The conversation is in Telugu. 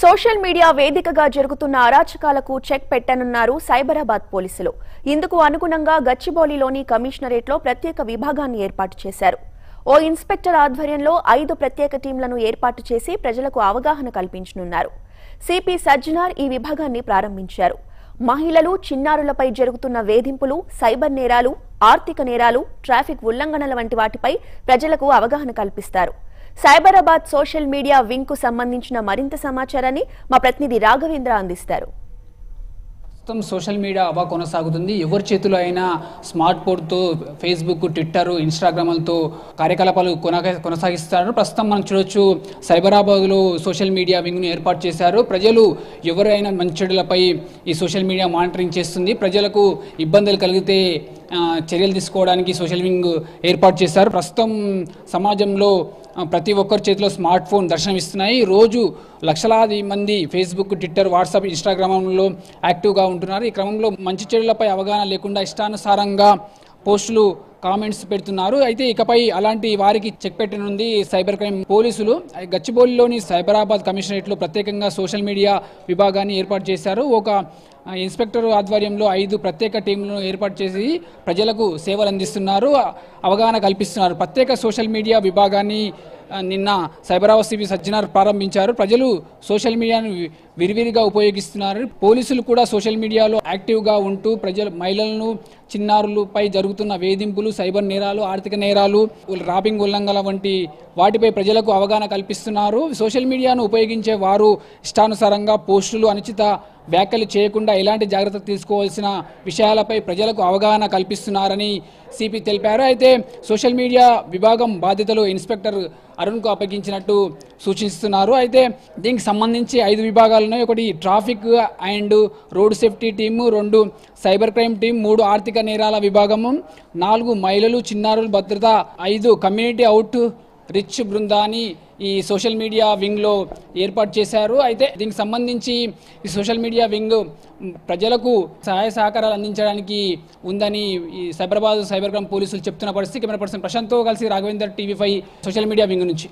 సోషల్ మీడియా వేదికగా జరుగుతున్న అరాచకాలకు చెక్ పెట్టనున్నారు సైబరాబాద్ పోలీసులు. ఇందుకు అనుగుణంగా గచ్చిబౌలిలోని కమిషనరేట్లో ప్రత్యేక విభాగాన్ని ఏర్పాటు చేశారు. ఓ ఇన్స్పెక్టర్ ఆధ్వర్యంలో 5 ప్రత్యేక టీంలను ఏర్పాటు చేసి ప్రజలకు అవగాహన కల్పించనున్నారు. సిపి సజ్జనార్ ఈ విభాగాన్ని ప్రారంభించారు. మహిళలు, చిన్నారులపై జరుగుతున్న వేధింపులు, సైబర్ నేరాలు, ఆర్థిక నేరాలు, ట్రాఫిక్ ఉల్లంఘనల వంటి వాటిపై ప్రజలకు అవగాహన కల్పిస్తారు. సైబరాబాద్ సోషల్ మీడియా వింగ్ కు సంబంధించిన మరింత సమాచారాన్ని మా ప్రతినిధి రాఘవేంద్ర అందిస్తారు. సోషల్ మీడియా అవా కొనసాగుతుంది. ఎవరి చేతిలో అయినా స్మార్ట్ ఫోన్తో ఫేస్బుక్, ట్విట్టర్, ఇన్స్టాగ్రామ్లతో కార్యకలాపాలు కొనసాగిస్తారు. ప్రస్తుతం మనం చూడొచ్చు, సైబరాబాద్లో సోషల్ మీడియా వింగ్ను ఏర్పాటు చేశారు. ప్రజలు ఎవరైనా మంచెడులపై ఈ సోషల్ మీడియా మానిటరింగ్ చేస్తుంది. ప్రజలకు ఇబ్బందులు కలిగితే చర్యలు తీసుకోవడానికి సోషల్ వింగ్ ఏర్పాటు చేశారు. ప్రస్తుతం సమాజంలో ప్రతి ఒక్కరి చేతిలో స్మార్ట్ ఫోన్ దర్శనమిస్తున్నాయి. రోజు లక్షలాది మంది ఫేస్బుక్, ట్విట్టర్, వాట్సాప్, ఇన్స్టాగ్రామ్లో యాక్టివ్గా ఉంటున్నారు. ఈ క్రమంలో మంచి చెడులపై అవగాహన లేకుండా ఇష్టానుసారంగా పోస్టులు, కామెంట్స్ పెడుతున్నారు. అయితే ఇకపై అలాంటి వారికి చెక్ పెట్టనుంది సైబర్ క్రైమ్ పోలీసులు. గచ్చిబౌలిలోని సైబరాబాద్ కమిషనరేట్లో ప్రత్యేకంగా సోషల్ మీడియా విభాగాన్ని ఏర్పాటు చేశారు. ఒక ఇన్స్పెక్టర్ ఆధ్వర్యంలో 5 ప్రత్యేక టీంలను ఏర్పాటు చేసి ప్రజలకు సేవలు అందిస్తున్నారు, అవగాహన కల్పిస్తున్నారు. ప్రత్యేక సోషల్ మీడియా విభాగాన్ని నిన్న సైబరాబాద్ సిపి సజ్జనార్ ప్రారంభించారు. ప్రజలు సోషల్ మీడియాను విరివిరిగా ఉపయోగిస్తున్నారు. పోలీసులు కూడా సోషల్ మీడియాలో యాక్టివ్గా ఉంటూ మహిళలను, చిన్నారులపై జరుగుతున్న వేధింపులు, సైబర్ నేరాలు, ఆర్థిక నేరాలు, రాపింగ్ ఉల్లంఘనల వంటి వాటిపై ప్రజలకు అవగాహన కల్పిస్తున్నారు. సోషల్ మీడియాను ఉపయోగించే వారు ఇష్టానుసారంగా పోస్టులు, అనుచిత వ్యాఖ్యలు చేయకుండా ఎలాంటి జాగ్రత్తలు తీసుకోవాల్సిన విషయాలపై ప్రజలకు అవగాహన కల్పిస్తున్నారని సిపి తెలిపారు. అయితే సోషల్ మీడియా విభాగం బాధ్యతలు ఇన్స్పెక్టర్ అరుణ్కు అప్పగించినట్టు సూచిస్తున్నారు. అయితే దీనికి సంబంధించి 5 విభాగాలు ఉన్నాయి. ఒకటి traffic and road safety team, 2 cyber crime team, 3 ఆర్థిక నేరాల విభాగము, 4 మహిళలు, చిన్నారుల భద్రత, 5 కమ్యూనిటీ అవుట్ రిచ్ బృందాన్ని ఈ సోషల్ మీడియా వింగ్లో ఏర్పాటు చేశారు. అయితే దీనికి సంబంధించి ఈ సోషల్ మీడియా వింగ్ ప్రజలకు సహాయ సహకారాలు అందించడానికి ఉందని ఈ సైబరాబాద్ సైబర్ క్రైమ్ పోలీసులు చెప్తున్న పరిస్థితి. కెమెరా పర్సన్ ప్రశాంత్తో కలిసి Raghavender, TV5 social media wing నుంచి.